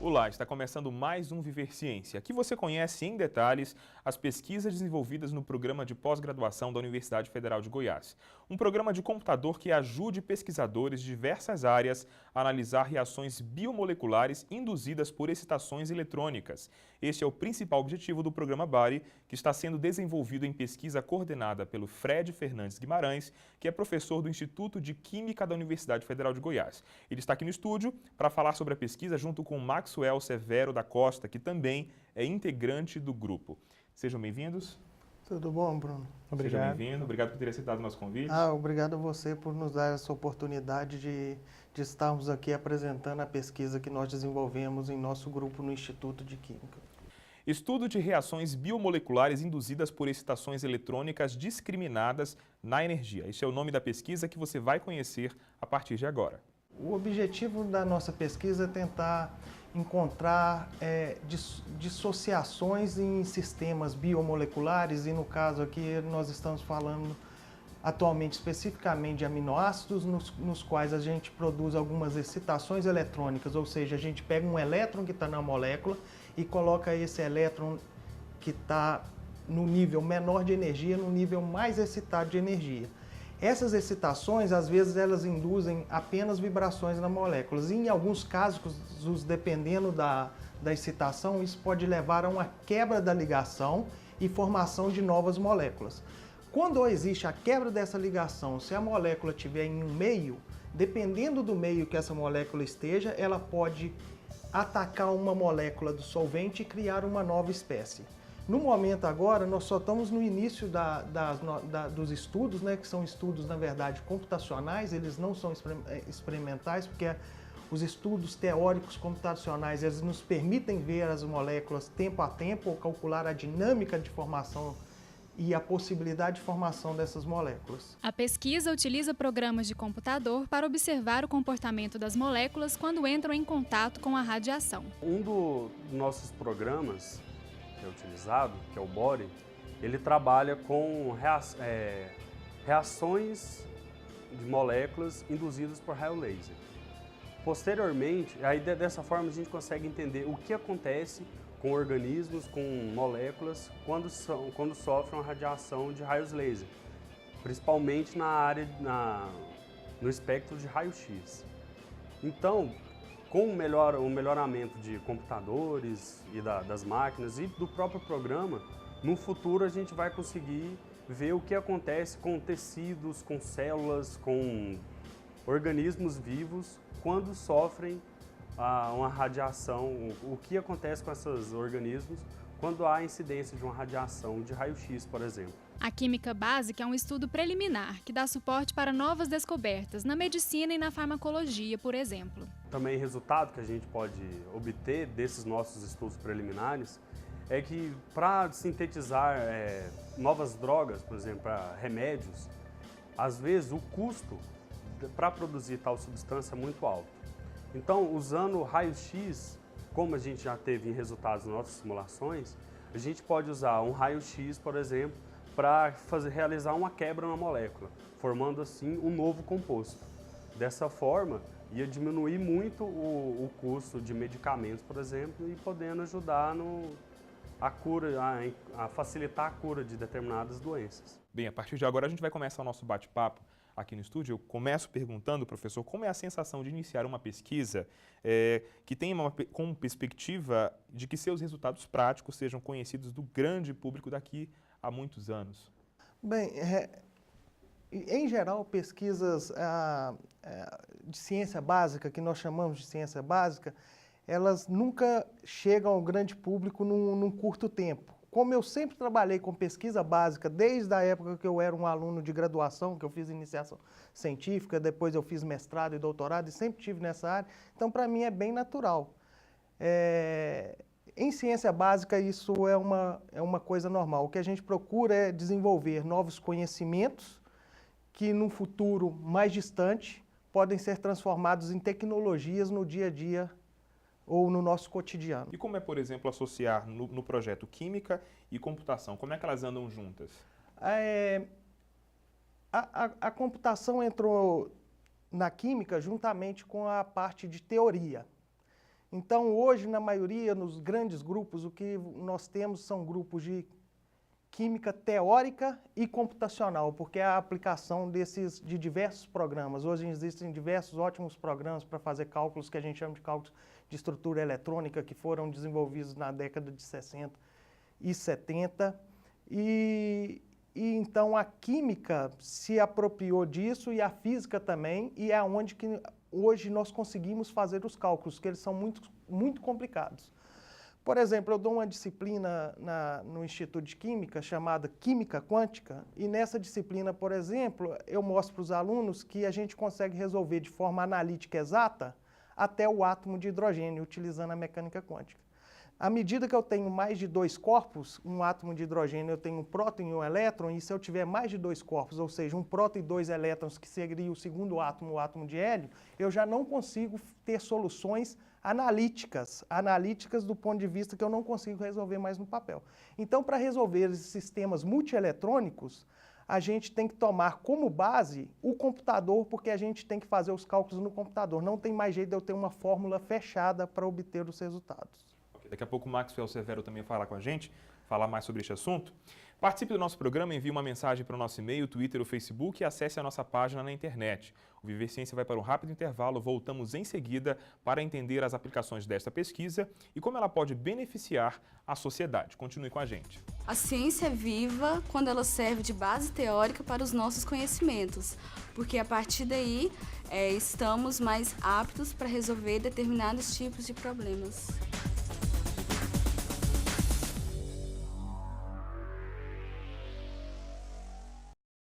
Olá, está começando mais um Viver Ciência. Aqui você conhece em detalhes as pesquisas desenvolvidas no programa de pós-graduação da Universidade Federal de Goiás. Um programa de computador que ajude pesquisadores de diversas áreas a analisar reações biomoleculares induzidas por excitações eletrônicas. Este é o principal objetivo do programa BARI, que está sendo desenvolvido em pesquisa coordenada pelo Fred Fernandes Guimarães, que é professor do Instituto de Química da Universidade Federal de Goiás. Ele está aqui no estúdio para falar sobre a pesquisa junto com Maxwell Severo da Costa, que também é integrante do grupo. Sejam bem-vindos. Tudo bom, Bruno? Obrigado. Seja bem-vindo. Obrigado por ter aceitado o nosso convite. Obrigado a você por nos dar essa oportunidade de estarmos aqui apresentando a pesquisa que nós desenvolvemos em nosso grupo no Instituto de Química. Estudo de reações biomoleculares induzidas por excitações eletrônicas discriminadas na energia. Esse é o nome da pesquisa que você vai conhecer a partir de agora. O objetivo da nossa pesquisa é tentar encontrar dissociações em sistemas biomoleculares e, no caso aqui, nós estamos falando atualmente especificamente de aminoácidos nos quais a gente produz algumas excitações eletrônicas, ou seja, a gente pega um elétron que está na molécula e coloca esse elétron que está no nível menor de energia no nível mais excitado de energia. Essas excitações, às vezes, elas induzem apenas vibrações nas moléculas. E, em alguns casos, dependendo da excitação, isso pode levar a uma quebra da ligação e formação de novas moléculas. Quando existe a quebra dessa ligação, se a molécula estiver em um meio, dependendo do meio que essa molécula esteja, ela pode atacar uma molécula do solvente e criar uma nova espécie. No momento agora, nós só estamos no início dos estudos, né, que são estudos, na verdade, computacionais, eles não são experimentais, porque os estudos teóricos computacionais, eles nos permitem ver as moléculas tempo a tempo, ou calcular a dinâmica de formação e a possibilidade de formação dessas moléculas. A pesquisa utiliza programas de computador para observar o comportamento das moléculas quando entram em contato com a radiação. Um dos nossos programas que é utilizado, que é o BORI, ele trabalha com reações de moléculas induzidas por raio laser. Posteriormente, aí dessa forma a gente consegue entender o que acontece com organismos, com moléculas, quando sofrem uma radiação de raios laser, principalmente no espectro de raio-x. Então, com o melhoramento de computadores e das máquinas e do próprio programa, no futuro a gente vai conseguir ver o que acontece com tecidos, com células, com organismos vivos quando sofrem uma radiação, o que acontece com esses organismos quando há incidência de uma radiação de raio-x, por exemplo. A química básica é um estudo preliminar que dá suporte para novas descobertas na medicina e na farmacologia, por exemplo. Também resultado que a gente pode obter desses nossos estudos preliminares é que para sintetizar novas drogas, por exemplo, para remédios, às vezes o custo para produzir tal substância é muito alto. Então, usando raio-x, como a gente já teve em resultados nas nossas simulações, a gente pode usar um raio-x, por exemplo, para realizar uma quebra na molécula, formando assim um novo composto. Dessa forma, ia diminuir muito o custo de medicamentos, por exemplo, e podendo ajudar a facilitar a cura de determinadas doenças. Bem, a partir de agora a gente vai começar o nosso bate-papo aqui no estúdio. Eu começo perguntando, professor, como é a sensação de iniciar uma pesquisa que tem como perspectiva de que seus resultados práticos sejam conhecidos do grande público daqui a muitos anos? Bem, em geral, pesquisas de ciência básica, que nós chamamos de ciência básica, elas nunca chegam ao grande público num curto tempo. Como eu sempre trabalhei com pesquisa básica, desde a época que eu era um aluno de graduação, que eu fiz iniciação científica, depois eu fiz mestrado e doutorado e sempre estive nessa área, então para mim é bem natural. Em ciência básica isso é uma coisa normal. O que a gente procura é desenvolver novos conhecimentos que num futuro mais distante podem ser transformados em tecnologias no dia a dia ou no nosso cotidiano. E como é, por exemplo, associar no projeto química e computação? Como é que elas andam juntas? A computação entrou na química juntamente com a parte de teoria. Então, hoje, na maioria, nos grandes grupos, o que nós temos são grupos de química teórica e computacional, porque é a aplicação de diversos programas. Hoje existem diversos ótimos programas para fazer cálculos que a gente chama de cálculos de estrutura eletrônica, que foram desenvolvidos na década de 60 e 70. E então a química se apropriou disso e a física também, e é onde que hoje nós conseguimos fazer os cálculos, que eles são muito complicados. Por exemplo, eu dou uma disciplina no Instituto de Química chamada Química Quântica, e nessa disciplina, por exemplo, eu mostro para os alunos que a gente consegue resolver de forma analítica exata até o átomo de hidrogênio, utilizando a mecânica quântica. À medida que eu tenho mais de 2 corpos, um átomo de hidrogênio, eu tenho um próton e um elétron, e se eu tiver mais de 2 corpos, ou seja, um próton e 2 elétrons, que seria o segundo átomo, o átomo de hélio, eu já não consigo ter soluções analíticas do ponto de vista que eu não consigo resolver mais no papel. Então, para resolver esses sistemas multieletrônicos, a gente tem que tomar como base o computador, porque a gente tem que fazer os cálculos no computador. Não tem mais jeito de eu ter uma fórmula fechada para obter os resultados. Daqui a pouco o Maxwell Severo também falar com a gente, falar mais sobre este assunto. Participe do nosso programa, envie uma mensagem para o nosso e-mail, Twitter ou Facebook e acesse a nossa página na internet. O Viver Ciência vai para um rápido intervalo, voltamos em seguida para entender as aplicações desta pesquisa e como ela pode beneficiar a sociedade. Continue com a gente. A ciência é viva quando ela serve de base teórica para os nossos conhecimentos, porque a partir daí estamos mais aptos para resolver determinados tipos de problemas.